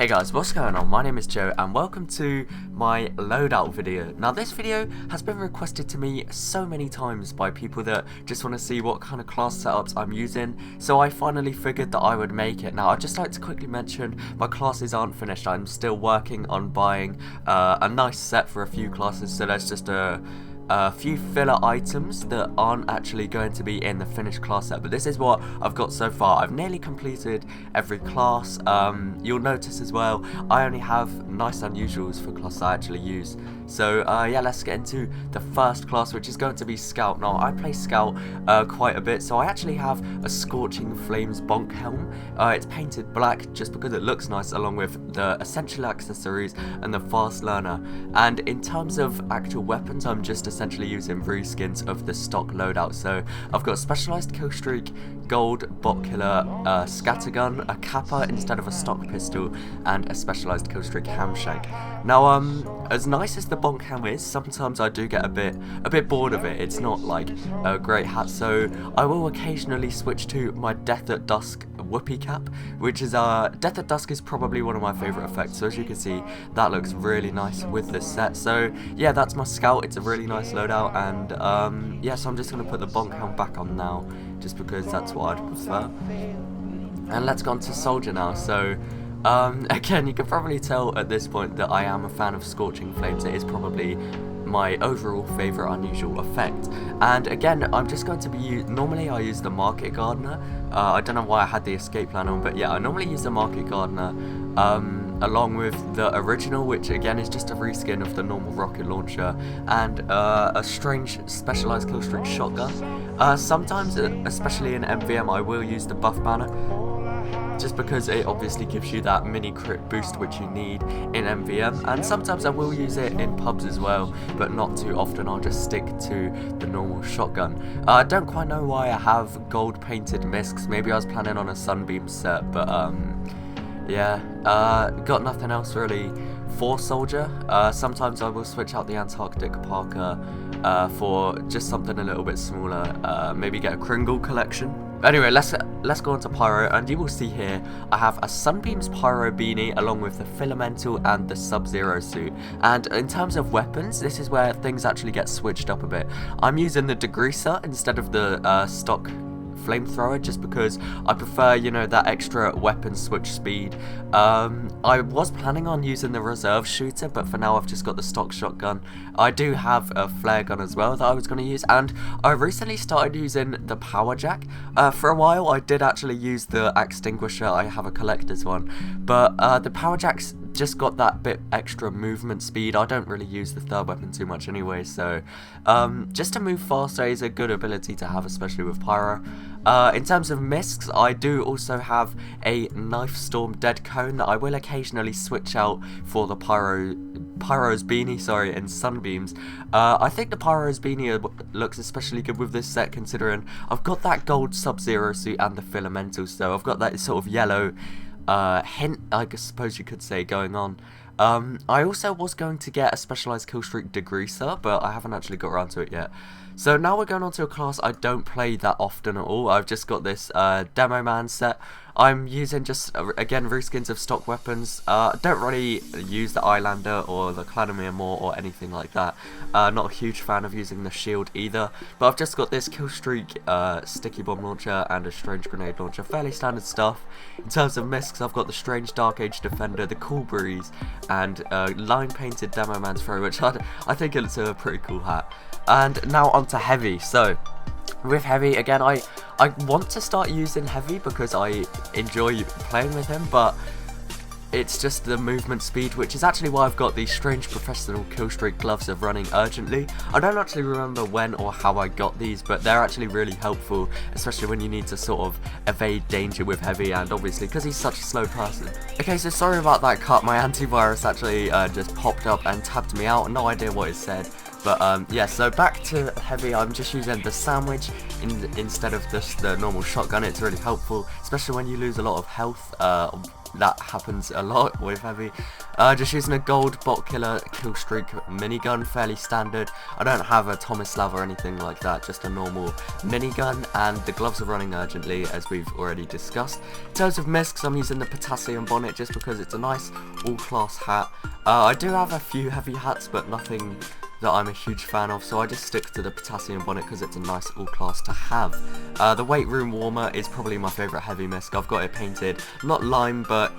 Hey guys, what's going on? My name is Joe and welcome to my loadout video. Now this video has been requested to me so many times by people that just want to see what kind of class setups I'm using, so I finally figured that I would make it. Now I'd just like to quickly mention my classes aren't finished. I'm still working on buying a nice set for a few classes, so there's just a few filler items that aren't actually going to be in the finished class set, but this is what I've got so far. I've nearly completed every class. You'll notice as well I only have nice unusuals for classes I actually use. So yeah, let's get into the first class, which is going to be Scout. Now I play Scout quite a bit, so I actually have a Scorching Flames bonk helm. It's painted black just because it looks nice, along with the essential accessories and the fast learner. And in terms of actual weapons, I'm just essentially using reskins of the stock loadout. So I've got specialized kill streak, gold bot killer, scattergun, a kappa instead of a stock pistol, and a specialized kill streak ham shank. Now as nice as the bonk ham is, sometimes I do get a bit bored of it. It's not like a great hat, so I will occasionally switch to my Death at Dusk whoopee cap, which is Death at Dusk is probably one of my favorite effects. So as you can see, that looks really nice with this set. So yeah, that's my Scout. It's a really nice loadout, and yeah, so I'm just gonna put the bonk helm back on now, just because that's what I'd prefer. And let's go on to Soldier now. So again, you can probably tell at this point that I am a fan of Scorching Flames. It is probably my overall favourite unusual effect. And again, I'm just going to be normally I use the Market Gardener. I don't know why I had the escape plan on, but yeah, I normally use the Market Gardener along with the original, which again is just a reskin of the normal rocket launcher, and a strange specialized killstreak shotgun. Sometimes, especially in MVM, I will use the buff banner, just because it obviously gives you that mini crit boost which you need in MVM, and sometimes I will use it in pubs as well, but not too often. I'll just stick to the normal shotgun. I don't quite know why I have gold painted misks. Maybe I was planning on a sunbeam set, but yeah, got nothing else really for Soldier. Sometimes I will switch out the Antarctic Parker for just something a little bit smaller, maybe get a Kringle collection. Anyway, let's go on to Pyro, and you will see here I have a Sunbeams Pyro beanie along with the Filamental and the Sub-Zero suit. And in terms of weapons, this is where things actually get switched up a bit. I'm using the Degreaser instead of the stock flamethrower, just because I prefer, you know, that extra weapon switch speed. I was planning on using the reserve shooter, but for now I've just got the stock shotgun. I do have a flare gun as well that I was going to use, and I recently started using the power jack. For a while I did actually use the extinguisher. I have a collector's one, but the power jack's just got that bit extra movement speed. I don't really use the third weapon too much anyway, so just to move faster is a good ability to have, especially with Pyro. In terms of misks, I do also have a Knife Storm Dead Cone that I will occasionally switch out for the Pyro's beanie, and Sunbeams. I think the Pyro's beanie looks especially good with this set, considering I've got that gold Sub-Zero suit and the Filamental, so I've got that sort of yellow hint, I suppose you could say, going on. I also was going to get a specialized killstreak Degreaser, but I haven't actually got around to it yet. So now we're going on to a class I don't play that often at all. I've just got this Demoman set. I'm using just, again, reskins of stock weapons. Don't really use the Eyelander or the Clanamere Moor or anything like that. Not a huge fan of using the shield either. But I've just got this Killstreak Sticky Bomb Launcher and a Strange Grenade Launcher. Fairly standard stuff. In terms of misks, I've got the Strange Dark Age Defender, the Cool Breeze, and line painted Demoman's Throw, which I think it's a pretty cool hat. And now onto Heavy. So with Heavy, again, I want to start using Heavy because I enjoy playing with him, but it's just the movement speed, which is actually why I've got these strange professional killstreak gloves of running urgently. I don't actually remember when or how I got these, but they're actually really helpful, especially when you need to sort of evade danger with Heavy, and obviously because he's such a slow person. Okay, so sorry about that cut. My antivirus actually just popped up and tabbed me out. No idea what it said. But yeah, so back to Heavy. I'm just using the sandwich instead of just the normal shotgun. It's really helpful, especially when you lose a lot of health that happens a lot with heavy. Just using a gold bot killer killstreak minigun, fairly standard. I don't have a Tomislav or anything like that, just a normal minigun, and the gloves are running urgently, as we've already discussed. In terms of miscs, I'm using the potassium bonnet just because it's a nice all-class hat. I do have a few heavy hats, but nothing that I'm a huge fan of, so I just stick to the potassium bonnet because it's a nice all-class to have. The weight room warmer is probably my favourite heavy misc. I've got it painted, not lime, but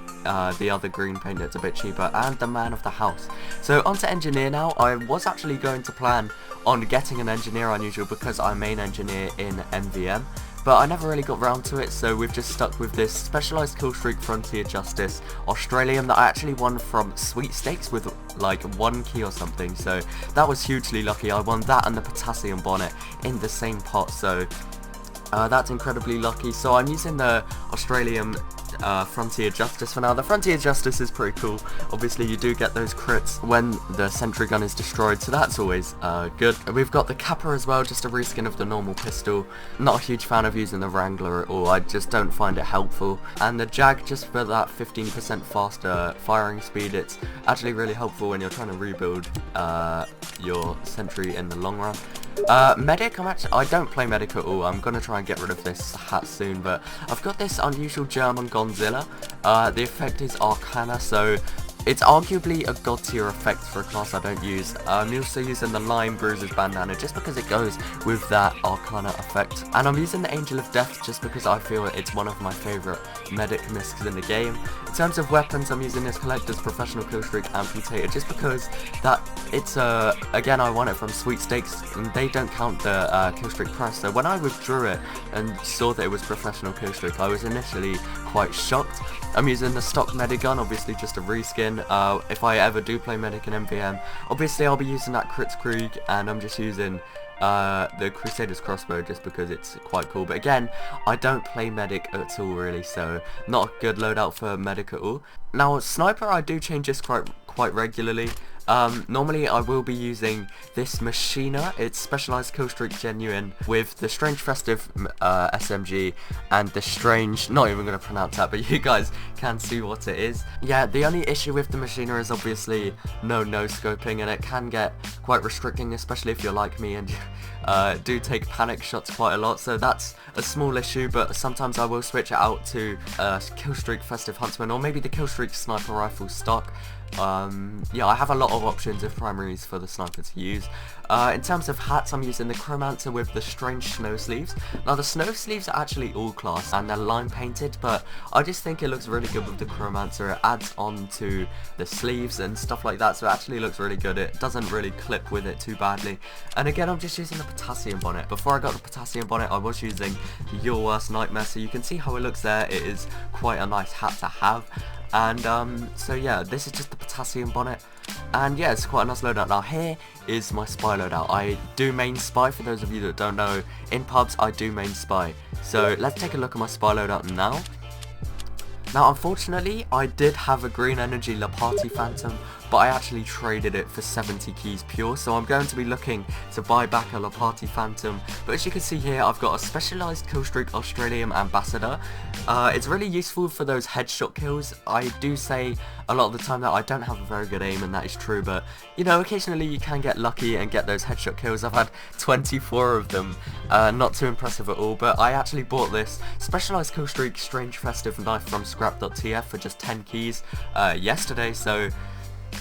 the other green paint that's a bit cheaper, and the man of the house. So onto engineer now. I was actually going to plan on getting an engineer unusual because I main engineer in MVM, but I never really got round to it, so we've just stuck with this specialised killstreak Frontier Justice Australian that I actually won from sweepstakes with like 1 key or something, so that was hugely lucky. I won that and the potassium bonnet in the same pot, so that's incredibly lucky. So I'm using the Australian Frontier Justice for now. The Frontier Justice is pretty cool. Obviously you do get those crits when the sentry gun is destroyed, so that's always good. We've got the Kappa as well, just a reskin of the normal pistol. Not a huge fan of using the Wrangler at all, I just don't find it helpful. And the Jag, just for that 15% faster firing speed. It's actually really helpful when you're trying to rebuild your sentry in the long run. Medic, I don't play medic at all. I'm gonna try and get rid of this hat soon, but I've got this unusual German Godzilla. The effect is Arcana, so it's arguably a god tier effect for a class I don't use. I'm also using the Lime Bruiser's bandana just because it goes with that Arcana effect. And I'm using the Angel of Death just because I feel it's one of my favourite medic miscs in the game. In terms of weapons, I'm using this Collector's Professional Killstreak Amputator just because that it's again, I won it from sweepstakes and they don't count the killstreak price. So when I withdrew it and saw that it was Professional Killstreak, I was initially quite shocked. I'm using the stock medic gun, obviously just a reskin. If I ever do play medic in MVM, obviously I'll be using that Kritzkrieg, and I'm just using the Crusader's crossbow just because it's quite cool. But again, I don't play medic at all really, so not a good loadout for medic at all. Now sniper, I do change this quite regularly. Normally I will be using this Machina. It's Specialized Killstreak Genuine with the Strange Festive SMG and the Strange, not even going to pronounce that, but you guys can see what it is. Yeah, the only issue with the Machina is obviously no scoping, and it can get quite restricting, especially if you're like me and do take panic shots quite a lot, so that's a small issue. But sometimes I will switch it out to Killstreak Festive Huntsman, or maybe the Killstreak Sniper Rifle stock. Yeah, I have a lot of options of primaries for the sniper to use. In terms of hats, I'm using the Chromancer with the Strange Snow Sleeves. Now the Snow Sleeves are actually all class and they're lime painted, but I just think it looks really good with the Chromancer. It adds on to the sleeves and stuff like that, so it actually looks really good. It doesn't really clip with it too badly. And again, I'm just using the Potassium Bonnet. Before I got the Potassium Bonnet, I was using the Your Worst Nightmare, so you can see how it looks there. It is quite a nice hat to have. And so yeah, this is just the Potassium Bonnet, and yeah, it's quite a nice loadout. Now here is my spy loadout. I do main spy, for those of you that don't know. In pubs I do main spy, so let's take a look at my spy loadout now. Now unfortunately I did have a green energy La Party Phantom, but I actually traded it for 70 keys pure, so I'm going to be looking to buy back a La Party Phantom. But as you can see here, I've got a specialised Killstreak Australian Ambassador. It's really useful for those headshot kills. I do say a lot of the time that I don't have a very good aim, and that is true, but you know, occasionally you can get lucky and get those headshot kills. I've had 24 of them, not too impressive at all, but I actually bought this specialised Killstreak Strange Festive Knife from scrap.tf for just 10 keys yesterday, so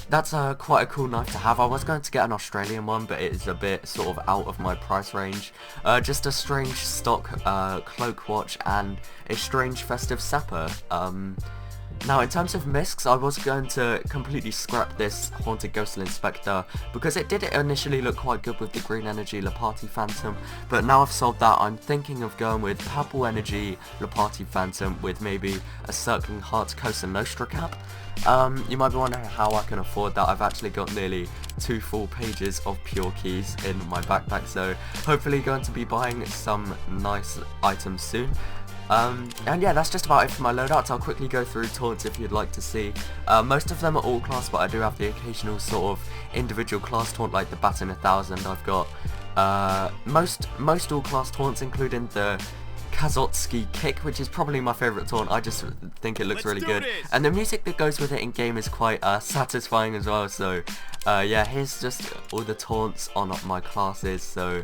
that's quite a cool knife to have. I was going to get an Australian one, but it is a bit sort of out of my price range. Just a strange stock cloak watch and a strange festive sapper. Now in terms of miscs, I was going to completely scrap this Haunted Ghostal Inspector because it did initially look quite good with the Green Energy La Party Phantom, but now I've sold that, I'm thinking of going with Purple Energy La Party Phantom with maybe a Circling Hearts Cosa Nostra cap. You might be wondering how I can afford that. I've actually got nearly 2 full pages of pure keys in my backpack, so hopefully going to be buying some nice items soon. And yeah, that's just about it for my loadouts. I'll quickly go through taunts if you'd like to see. Most of them are all class, but I do have the occasional sort of individual class taunt like the Baton 1000. I've got most all class taunts, including the Kazotsky kick, which is probably my favourite taunt. I just think it looks really good. And the music that goes with it in game is quite satisfying as well. So yeah, here's just all the taunts on my classes. So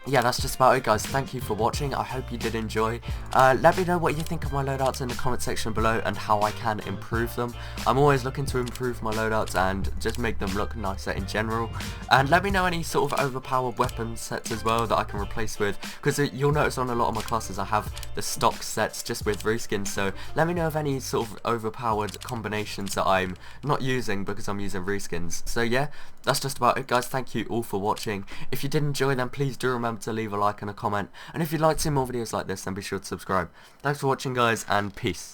yeah, that's just about it, guys. Thank you for watching. I hope you did enjoy. Let me know what you think of my loadouts in the comment section below and how I can improve them. I'm always looking to improve my loadouts and just make them look nicer in general. And let me know any sort of overpowered weapon sets as well that I can replace with, because you'll notice on a lot of my classes I have the stock sets just with reskins. So let me know of any sort of overpowered combinations that I'm not using because I'm using reskins. So yeah, that's just about it, guys. Thank you all for watching. If you did enjoy, then please do remember to leave a like and a comment, and if you'd like to see more videos like this, then be sure to subscribe. Thanks for watching, guys, and peace.